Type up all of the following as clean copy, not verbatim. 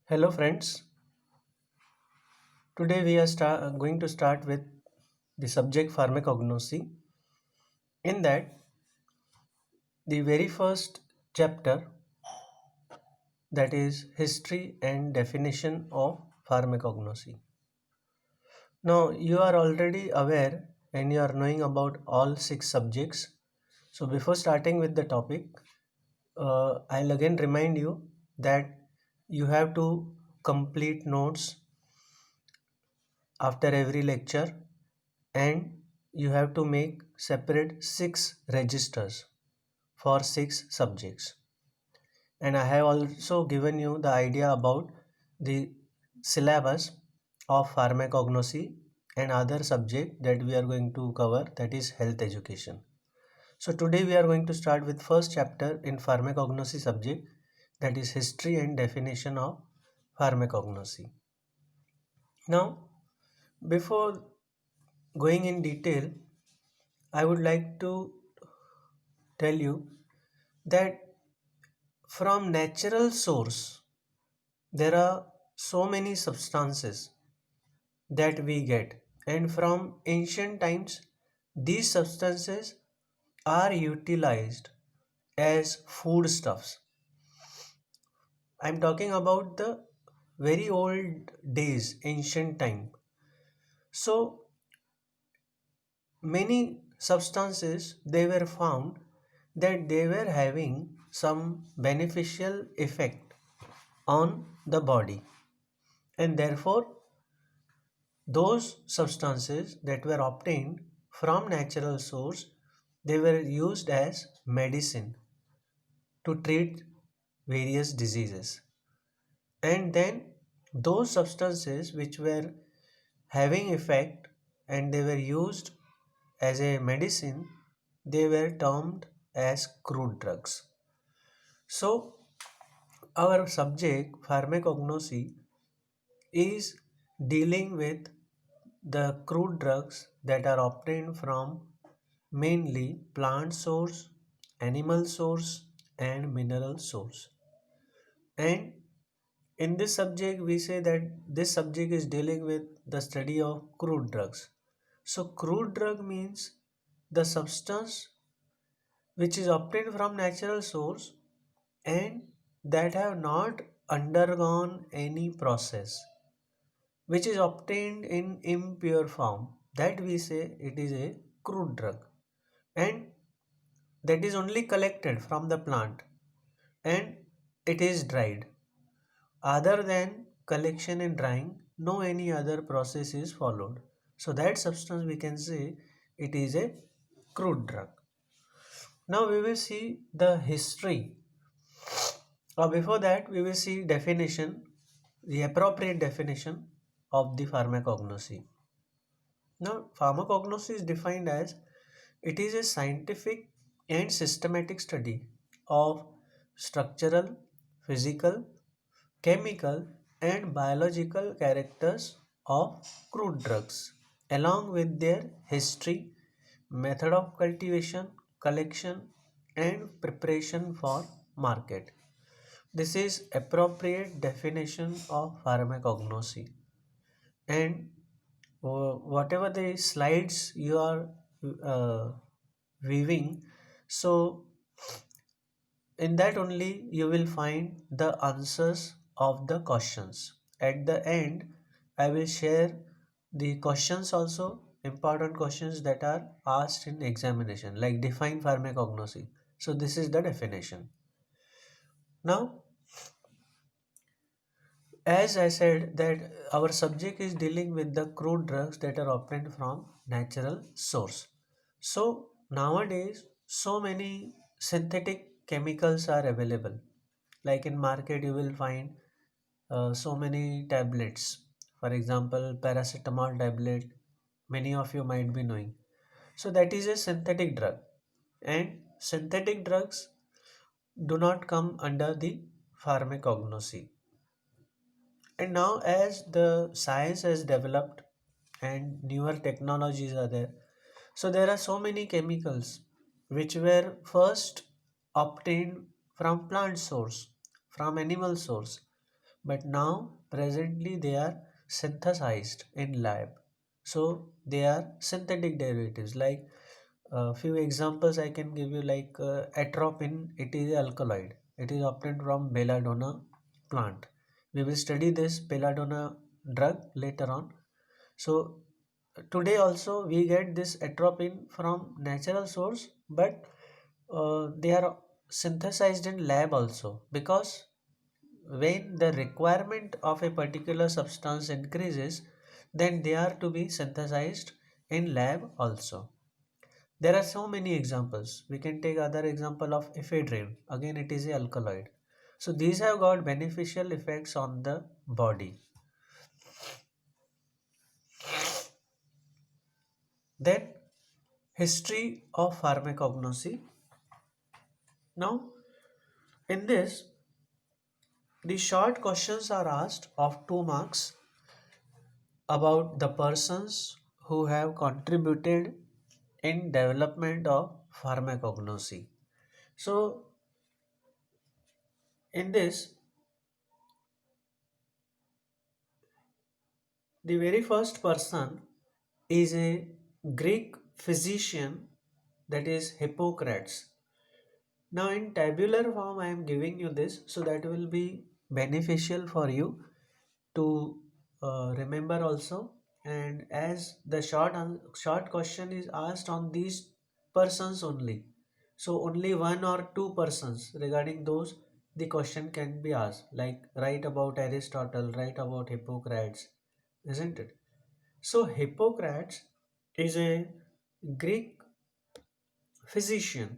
Hello friends, today we are going to start with the subject pharmacognosy. In that, the very first chapter, that is history and definition of pharmacognosy. Now you are already aware and you are knowing about all six subjects. So before starting with the topic, I'll again remind you that you have to complete notes after every lecture, and you have to make separate six registers for six subjects. And I have also given you the idea about the syllabus of pharmacognosy and other subject that we are going to cover, that is health education. So today we are going to start with first chapter in pharmacognosy subject, that is history and definition of pharmacognosy. Now before going in detail, I would like to tell you that from natural source there are so many substances that we get, and from ancient times these substances are utilized as foodstuffs. I'm talking about the very old days, ancient time. So many substances they were found that they were having some beneficial effect on the body, and therefore those substances that were obtained from natural source, they were used as medicine to treat various diseases. And then those substances which were having effect and they were used as a medicine, they were termed as crude drugs. So our subject pharmacognosy is dealing with the crude drugs that are obtained from mainly plant source, animal source, and mineral source. And in this subject, we say that this subject is dealing with the study of crude drugs. So, crude drug means the substance which is obtained from natural source and that have not undergone any process, which is obtained in impure form, that we say it is a crude drug, and that is only collected from the plant and it is dried. Other than collection and drying, no any other process is followed. So that substance we can say it is a crude drug. Now we will see the history, or before that we will see definition, the appropriate definition of the pharmacognosy. Now, pharmacognosy is defined as it is a scientific and systematic study of structural, physical, chemical, and biological characters of crude drugs, along with their history, method of cultivation, collection, and preparation for market. This is appropriate definition of pharmacognosy. And whatever the slides you are uh, viewing, so in that only you will find the answers of the questions. At the end I will share the questions also, important questions that are asked in examination, like define pharmacognosy. So this is the definition. Now, as I said that our subject is dealing with the crude drugs that are obtained from natural source. So nowadays so many synthetic chemicals are available. Like in market you will find so many tablets. For example, paracetamol tablet, many of you might be knowing. So that is a synthetic drug, and synthetic drugs do not come under the pharmacognosy. And now, as the science has developed and newer technologies are there, so there are so many chemicals which were first obtained from plant source, from animal source. but now presently they are synthesized in lab. So they are synthetic derivatives. Like a few examples I can give you, like atropine, it is a alkaloid. It is obtained from belladonna plant. We will study this belladonna drug later on. So today also we get this atropine from natural source, but they are synthesized in lab also, because when the requirement of a particular substance increases, then they are to be synthesized in lab also. There are so many examples. We can take other example of ephedrine. Again, it is a alkaloid. So these have got beneficial effects on the body. Then history of pharmacognosy. Now in this, the short questions are asked of 2 marks about the persons who have contributed in development of pharmacognosy. So in this, the very first person is a Greek physician, that is Hippocrates. Now in tabular form I am giving you this, so that will be beneficial for you to remember also. And as the short question is asked on these persons only, so only one or two persons regarding those the question can be asked, like write about Aristotle, write about Hippocrates, isn't it? So Hippocrates is a Greek physician,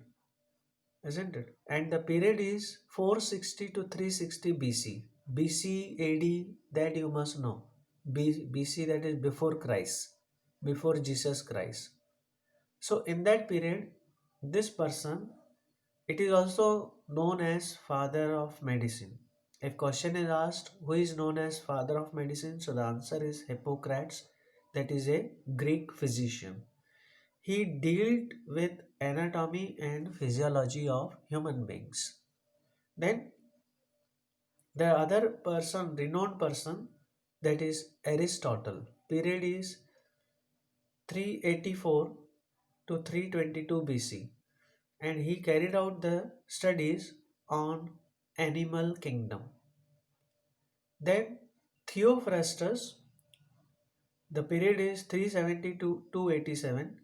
isn't it? And the period is 460 to 360 BC. BC AD, that you must know. BC, that is before Christ, before Jesus Christ. So in that period, this person, it is also known as father of medicine. If question is asked who is known as father of medicine, so the answer is Hippocrates, that is a Greek physician. He dealt with anatomy and physiology of human beings. Then the other person, renowned person, that is Aristotle. Period is 384 to 322 BC, and he carried out the studies on animal kingdom. Then Theophrastus, the period is 370 to 287.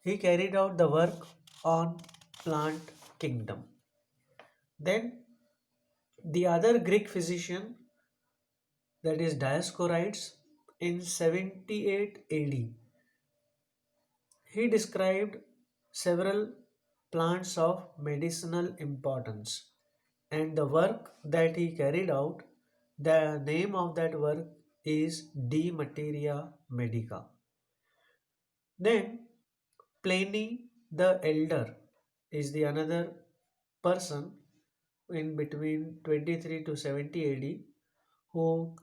He carried out the work on plant kingdom. Then the other Greek physician, that is Dioscorides, in 78 AD, he described several plants of medicinal importance, and the work that he carried out, the name of that work is De Materia Medica. Then Pliny the Elder is the another person in between 23 to 70 AD who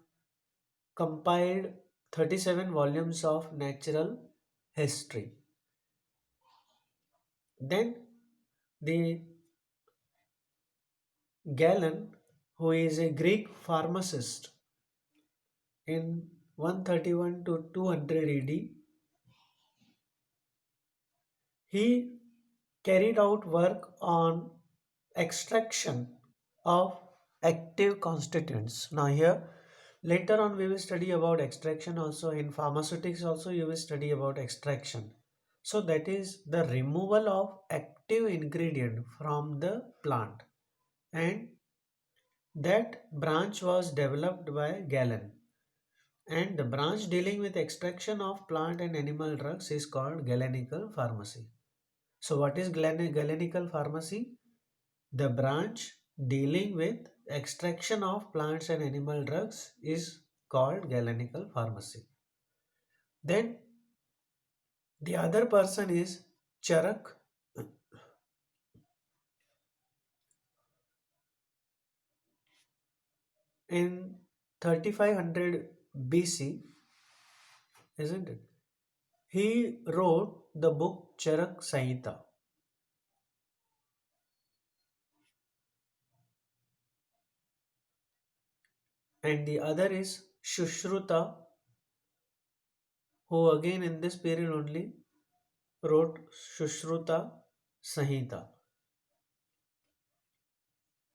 compiled 37 volumes of natural history. Then the Galen, who is a Greek pharmacist in 131 to 200 AD, he carried out work on extraction of active constituents. Now here later on we will study about extraction also. In pharmaceutics also you will study about extraction. So that is the removal of active ingredient from the plant, and that branch was developed by Galen. And the branch dealing with extraction of plant and animal drugs is called Galenical pharmacy. So what is Galenical pharmacy? The branch dealing with extraction of plants and animal drugs is called Galenical pharmacy. Then the other person is Charak. In 3500 BC, isn't it? He wrote the book Charak Samhita. and the other is Shushruta, who again in this period only wrote Shushruta Samhita.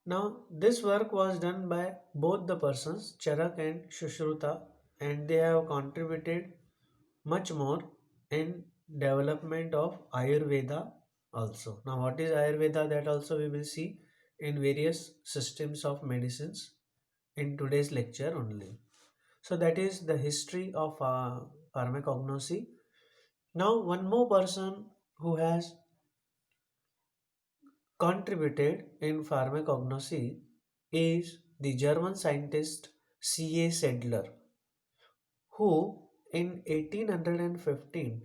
Now, this work was done by both the persons, Charak and Shushruta, and they have contributed much more in development of Ayurveda also. Now, what is Ayurveda? That also we will see in various systems of medicines in today's lecture only. So, that is the history of pharmacognosy. Now, one more person who has contributed in pharmacognosy is the German scientist C.A. Sedler, who in 1815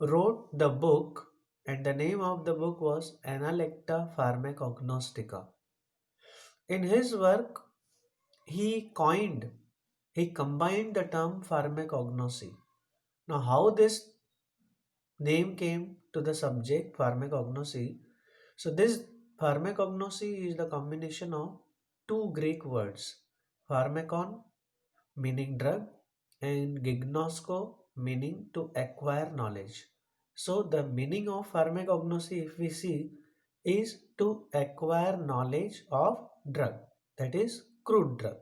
wrote the book, and the name of the book was Analecta Pharmacognostica. In his work, he coined, he combined the term pharmacognosy. Now, how this name came to the subject pharmacognosy? So, this pharmacognosy is the combination of two Greek words, pharmakon meaning drug and gignosko meaning to acquire knowledge. So the meaning of pharmacognosy, if we see, is to acquire knowledge of drug, that is crude drug.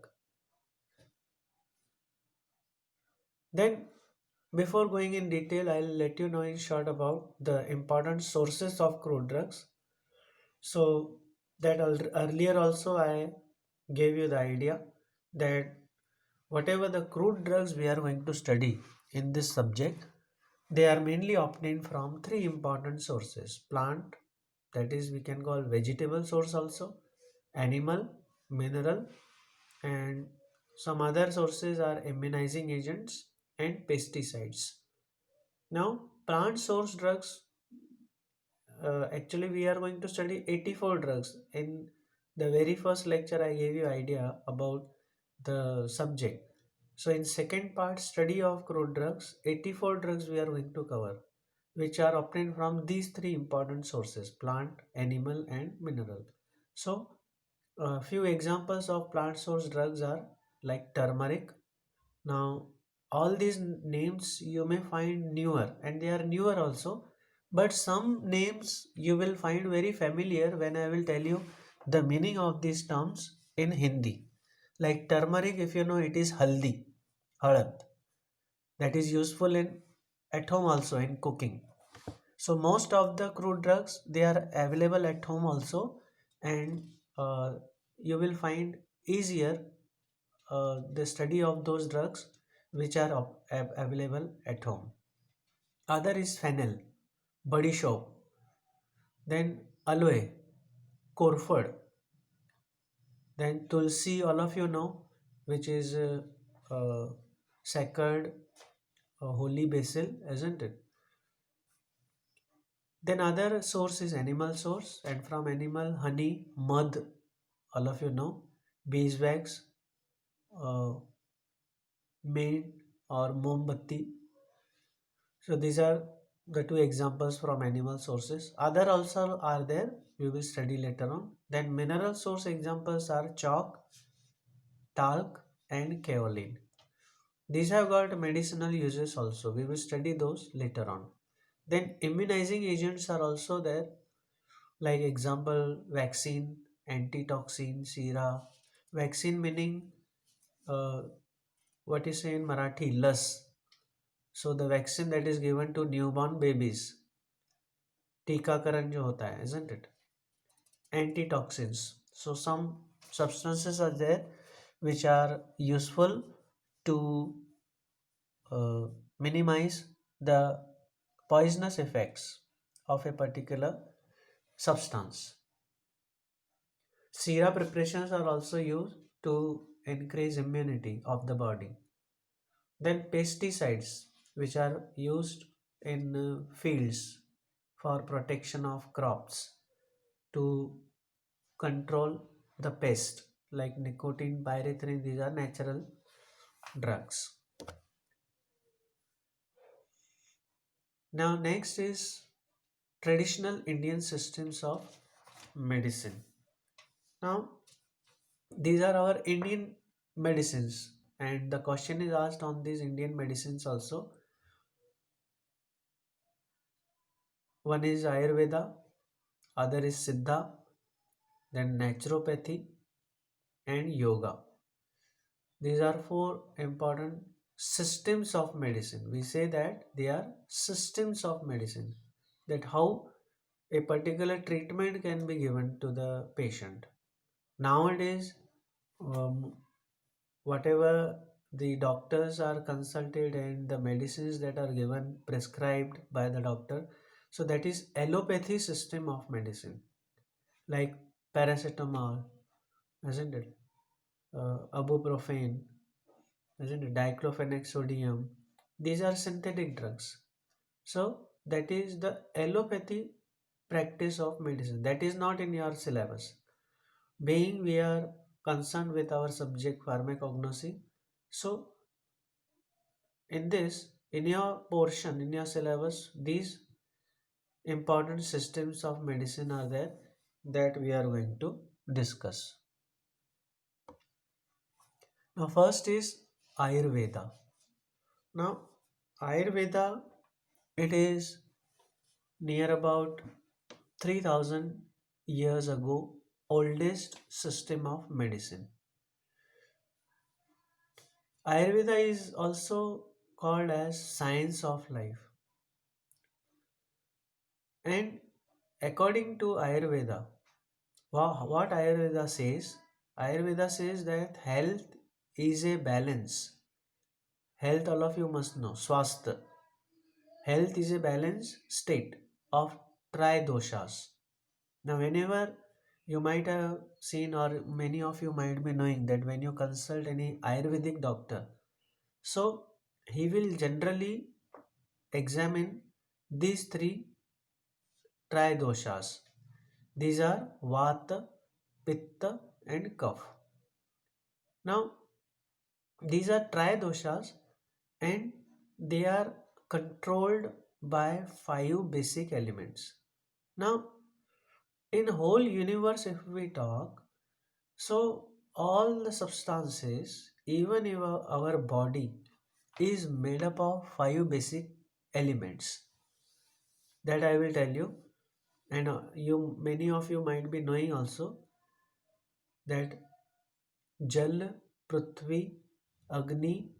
Then before going in detail, I'll let you know in short about the important sources of crude drugs. So that earlier also I gave you the idea that whatever the crude drugs we are going to study in this subject, they are mainly obtained from three important sources: plant, that is we can call vegetable source also, animal, mineral, and some other sources are immunizing agents and pesticides. Now, plant source drugs, actually we are going to study 84 drugs. In the very first lecture I gave you idea about the subject. So in second part study of crude drugs, 84 drugs we are going to cover, which are obtained from these three important sources: plant, animal, and mineral. So a few examples of plant source drugs are like turmeric. Now, all these names you may find newer, and they are newer also, but some names you will find very familiar when I will tell you the meaning of these terms in Hindi. Like turmeric, if you know, it is haldi, halad, that is useful in at home also in cooking. So most of the crude drugs they are available at home also, and you will find easier the study of those drugs which are available at home. Other is fennel, body soap, then aloe, corford, then tulsi, all of you know, which is sacred holy basil, isn't it? Then other source is animal source, and from animal honey, mud, all of you know, beeswax, uh, made or mombatti. So these are the two examples from animal sources. Other also are there. We will study later on. Then mineral source examples are chalk, talc, and kaolin. These have got medicinal uses also. We will study those later on. Then immunizing agents are also there, like example vaccine, antitoxin, sera. Vaccine meaning uh, what is say in Marathi, las. So the vaccine that is given to newborn babies, टीकाकरण जो होता है, isn't it? Antitoxins. So some substances are there which are useful to uh, minimize the poisonous effects of a particular substance. Sera preparations are also used to increase immunity of the body. Then pesticides, which are used in fields for protection of crops to control the pest, like nicotine, pyrethrin, these are natural drugs. Now next is traditional Indian systems of medicine. Now these are our Indian medicines, and the question is asked on these Indian medicines also. One is Ayurveda, other is Siddha, then naturopathy and yoga. These are four important systems of medicine. We say that they are systems of medicine, that how a particular treatment can be given to the patient. Nowadays, um, whatever the doctors are consulted and the medicines that are given prescribed by the doctor, so that is allopathy system of medicine, like paracetamol, isn't it? Ibuprofen, isn't it? Diclofenac sodium. These are synthetic drugs. So that is the allopathy practice of medicine. That is not in your syllabus. Being we are concerned with our subject pharmacognosy, so in this, in your portion, in your syllabus, these important systems of medicine are there that we are going to discuss. Now, first is Ayurveda. Now, Ayurveda, it is near about 3000 years ago, oldest system of medicine. Ayurveda is also called as science of life. And according to Ayurveda, what Ayurveda says that health is a balance. Health, all of you must know, swasth. Health is a balanced state of tridoshas. Now, whenever you might have seen, or many of you might be knowing, that when you consult any Ayurvedic doctor, so he will generally examine these three tridoshas. These are Vata, Pitta, and Kapha. Now, these are tridoshas and they are controlled by five basic elements. Now, in whole universe, if we talk, so all the substances, even if our body is made up of five basic elements that I will tell you, and you many of you might be knowing also that Jal, Prithvi, Agni,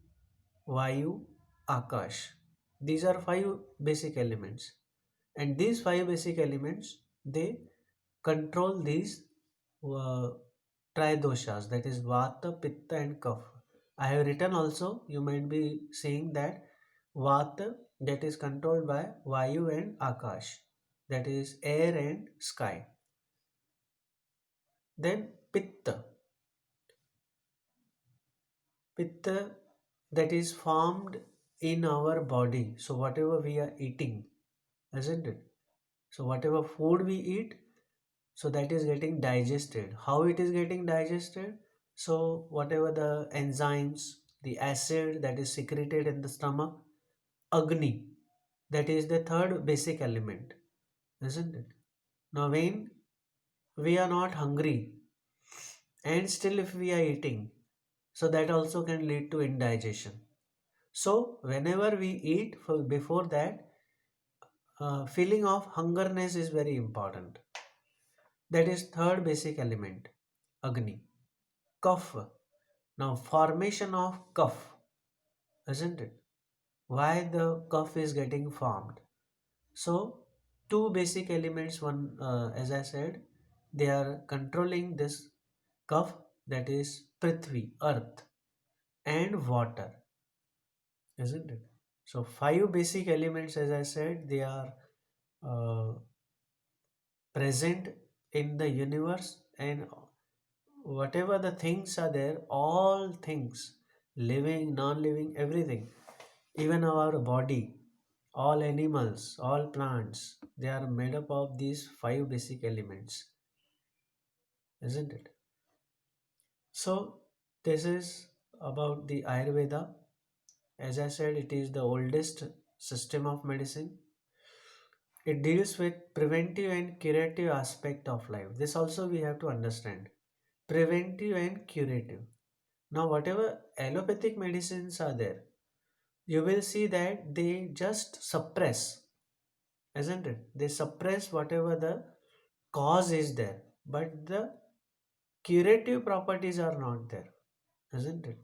Vayu, Akash. These are five basic elements, and these five basic elements they control these uh, tridoshas, that is Vata, Pitta, and Kapha. I have written also. You might be saying that Vata, that is controlled by Vayu and Akash, that is air and sky. Then Pitta, Pitta, that is formed in our body. So whatever we are eating, isn't it? So whatever food we eat, so that is getting digested. How it is getting digested? So whatever the enzymes, the acid that is secreted in the stomach, Agni, that is the third basic element, isn't it? Now when we are not hungry and still if we are eating, so that also can lead to indigestion. So whenever we eat, before that, feeling of hungerness is very important. That is third basic element, Agni. Kapha. Now formation of kapha, isn't it? Why the kapha is getting formed? So two basic elements. One, as I said, they are controlling this kapha. That is Prithvi, earth, and water, isn't it? So five basic elements, as I said, they are uh, present in the universe, and whatever the things are there, all things, living, non-living, everything, even our body, all animals, all plants, they are made up of these five basic elements, isn't it? So this is about the Ayurveda. As I said, it is the oldest system of medicine. It deals with preventive and curative aspect of life. This also we have to understand. Preventive and curative. Now, whatever allopathic medicines are there, you will see that they just suppress, isn't it? They suppress whatever the cause is there, but the curative properties are not there, isn't it?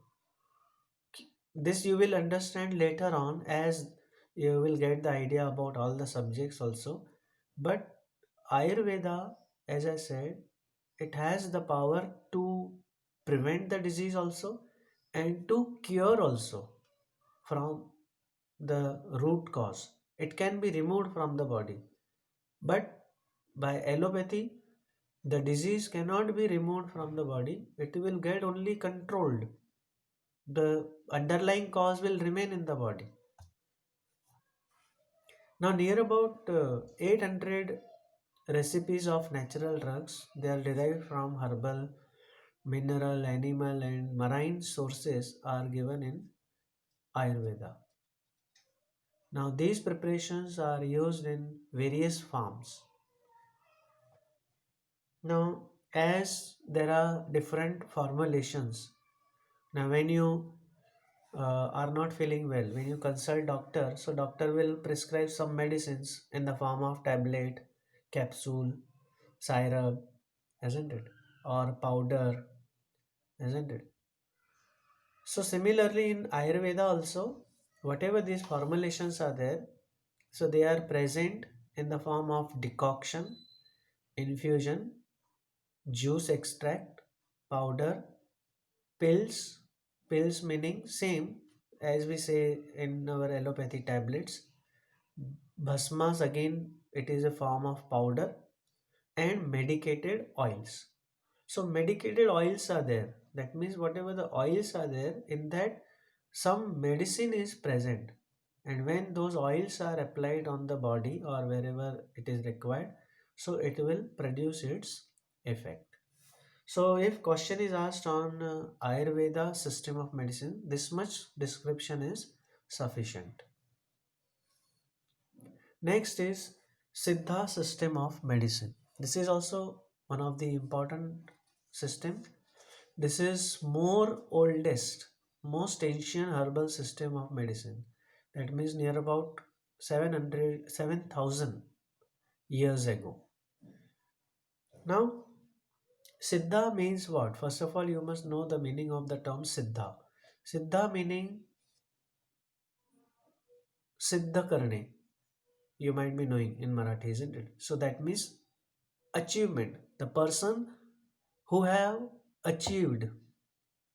This you will understand later on as you will get the idea about all the subjects also. But Ayurveda, as I said, it has the power to prevent the disease also and to cure also from the root cause. It can be removed from the body. But by allopathy, the disease cannot be removed from the body. It will get only controlled. The underlying cause will remain in the body. Now, near about 800 recipes of natural drugs, they are derived from herbal, mineral, animal, and marine sources are given in Ayurveda. Now, these preparations are used in various forms. Now, as there are different formulations, now when you are not feeling well, when you consult doctor, so doctor will prescribe some medicines in the form of tablet, capsule, syrup, isn't it, or powder, isn't it? So similarly in Ayurveda also, whatever these formulations are there, so they are present in the form of decoction, infusion, juice extract, powder, pills. Pills meaning same as we say in our allopathy tablets. Bhasmas again, it is a form of powder, and medicated oils. So medicated oils are there, that means whatever the oils are there, in that some medicine is present, and when those oils are applied on the body or wherever it is required, so it will produce its effect. So if question is asked on Ayurveda system of medicine, this much description is sufficient. Next is Siddha system of medicine. This is also one of the important system. This is more oldest, most ancient herbal system of medicine. That means near about 7,000 years ago. Now, Siddha means what? First of all, you must know the meaning of the term Siddha. Siddha meaning Siddha Karne. You might be knowing in Marathi, isn't it? So that means achievement. The person who have achieved,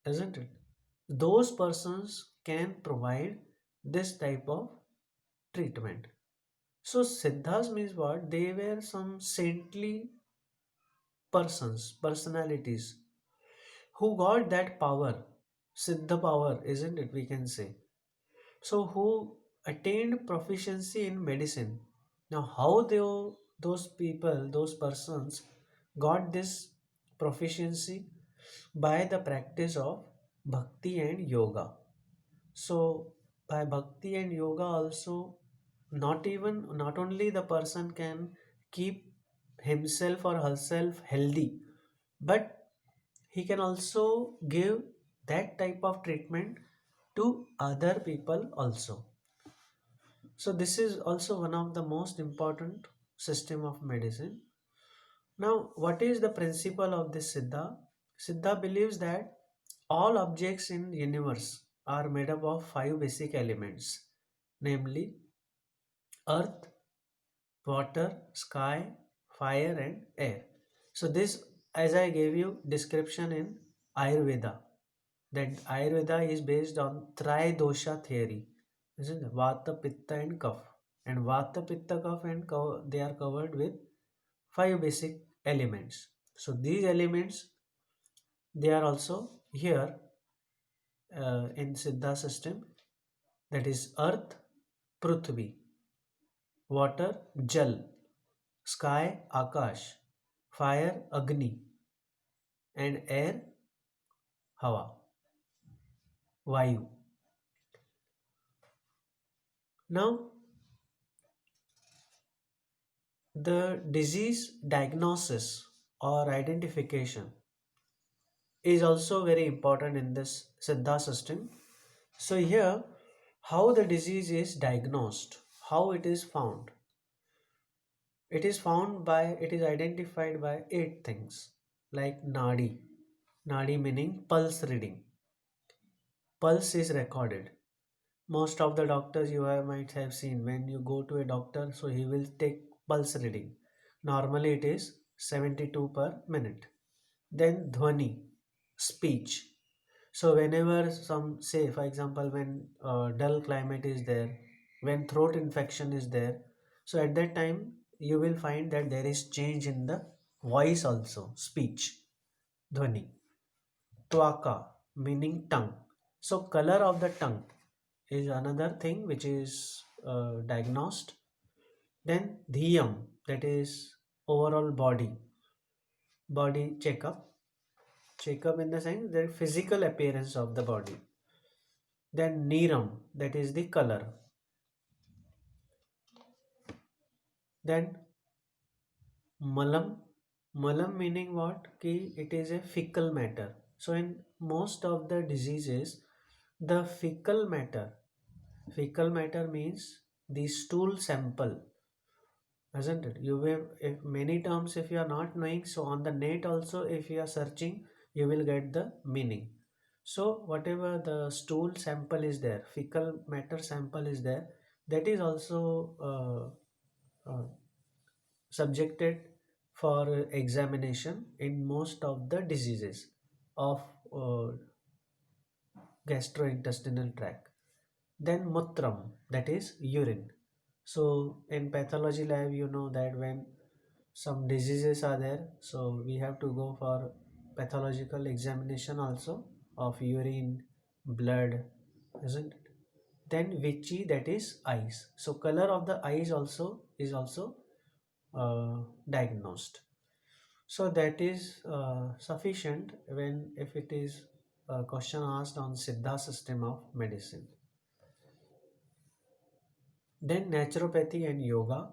isn't it? Those persons can provide this type of treatment. So Siddhas means what? They were some saintly persons, personalities who got that power, Siddha power, isn't it? We can say. So who attained proficiency in medicine. Now how those people, those persons got this proficiency? By the practice of bhakti and yoga. So by bhakti and yoga also, not only the person can keep himself or herself healthy, but he can also give that type of treatment to other people also. So this is also one of the most important system of medicine. Now, what is the principle of this Siddha? Siddha believes that all objects in universe are made up of five basic elements, namely earth, water, sky, fire, and air. So this, as I gave you description in Ayurveda, that Ayurveda is based on Tridosha theory, isn't it? Vata, Pitta, and Kapha. And Vata, Pitta, Kapha, and they are covered with five basic elements. So these elements, they are also here in Siddha system, that is earth, Prithvi, water, Jal, sky, Akash, fire, Agni, and air, Hava, Vayu. Now, the disease diagnosis or identification is also very important in this Siddha system. So here, how the disease is diagnosed, how it is found. It is identified by eight things, like nadi. Nadi meaning pulse reading. Pulse is recorded. Most of the doctors you have might have seen, when you go to a doctor, so he will take pulse reading. Normally it is 72 per minute. Then dhwani, speech. So whenever some, say for example, when dull climate is there, when throat infection is there, so at that time you will find that there is change in the voice also, speech, dhwani. Twaka meaning tongue. So color of the tongue is another thing which is diagnosed. Then dhyam, that is overall body checkup in the sense the physical appearance of the body. Then Niram, that is the color. Then Malam, Malam meaning what? Ki it is a fecal matter. So in most of the diseases, the fecal matter means the stool sample, isn't it? You will, if many terms if you are not knowing, so on the net also if you are searching, you will get the meaning. So whatever the stool sample is there, fecal matter sample is there, that is also subjected for examination in most of the diseases of uh, gastrointestinal tract. Then mutram, that is urine. So in pathology lab, you know that when some diseases are there, so we have to go for pathological examination also of urine, blood, isn't it? Then vichy, that is eyes. So color of the eyes also is also diagnosed. So that is sufficient when if it is a question asked on Siddha system of medicine. Then naturopathy and yoga.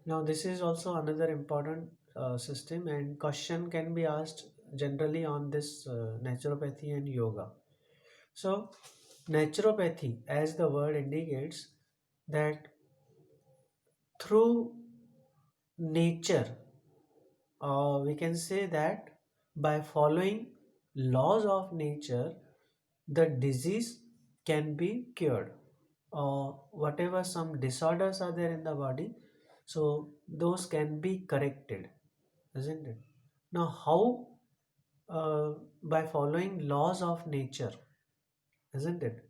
Now this is also another important system, and question can be asked generally on this naturopathy and yoga. So naturopathy, as the word indicates, that through nature, we can say that by following laws of nature, the disease can be cured, or whatever some disorders are there in the body, so those can be corrected, isn't it? Now how? By following laws of nature, isn't it,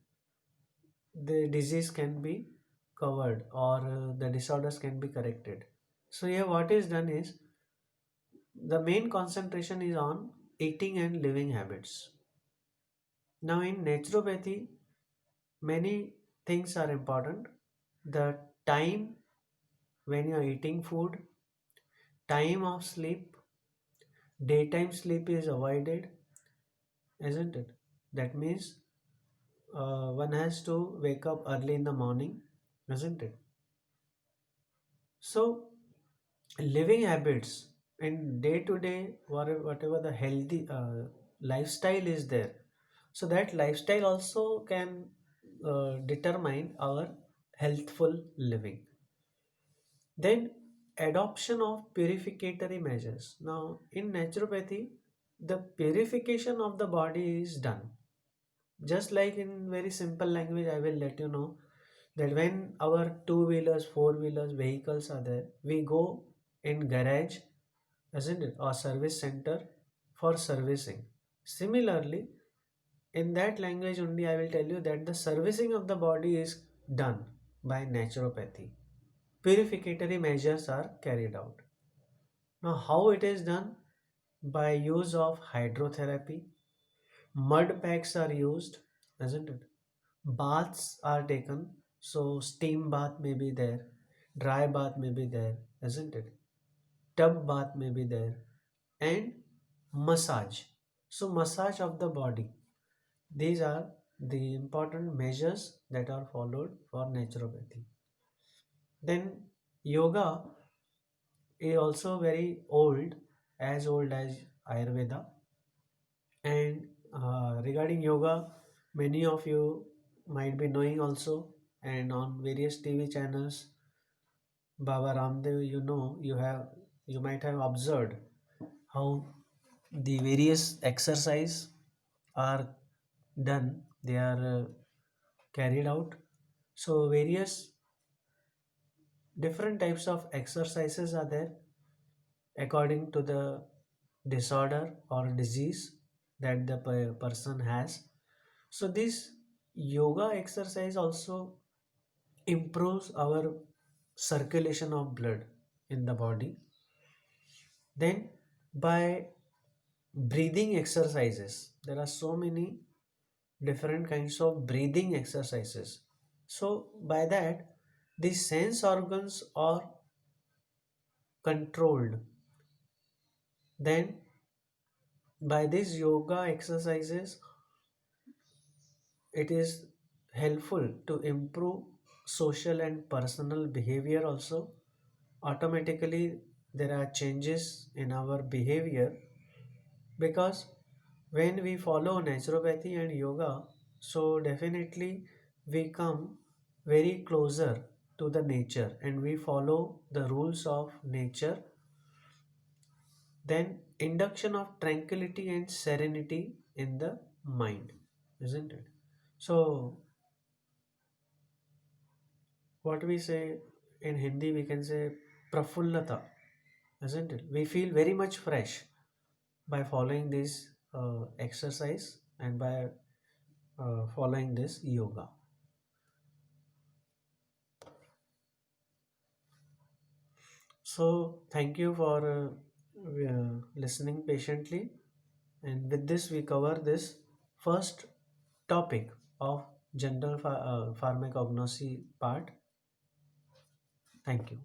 the disease can be covered, or the disorders can be corrected. So here what is done is, the main concentration is on eating and living habits. Now in naturopathy, many things are important. The time when you are eating food, time of sleep, daytime sleep is avoided, isn't it? That means one has to wake up early in the morning, isn't it? So living habits in day to day, whatever the healthy lifestyle is there, so that lifestyle also can determine our healthful living. Then adoption of purificatory measures. Now in naturopathy, the purification of the body is done. Just like in very simple language, I will let you know that when our two wheelers, four wheelers vehicles are there, we go in garage, isn't it, or service center for servicing. Similarly, in that language only, I will tell you that the servicing of the body is done by naturopathy. Purificatory measures are carried out. Now how it is done? By use of hydrotherapy, mud packs are used, isn't it? Baths are taken, so steam bath may be there, dry bath may be there, isn't it? Tub bath may be there, and massage. So massage of the body. These are the important measures that are followed for naturopathy. Then yoga is also very old, as old as Ayurveda. And regarding yoga, many of you might be knowing also, and on various TV channels, Baba Ramdev, you might have observed how the various exercise are done, they are carried out. So various different types of exercises are there according to the disorder or disease that the person has. So this yoga exercise also improves our circulation of blood in the body. Then by breathing exercises, there are so many different kinds of breathing exercises. So by that, the sense organs are controlled. Then by these yoga exercises, it is helpful to improve social and personal behavior also. Automatically, there are changes in our behavior because when we follow naturopathy and yoga, so definitely we come very closer to the nature and we follow the rules of nature. Then induction of tranquility and serenity in the mind, isn't it? So what we say in Hindi, we can say prafullata, isn't it? We feel very much fresh by following this exercise and by following this yoga. So thank you for listening patiently, and with this we cover this first topic of general pharmacognosy part. Thank you.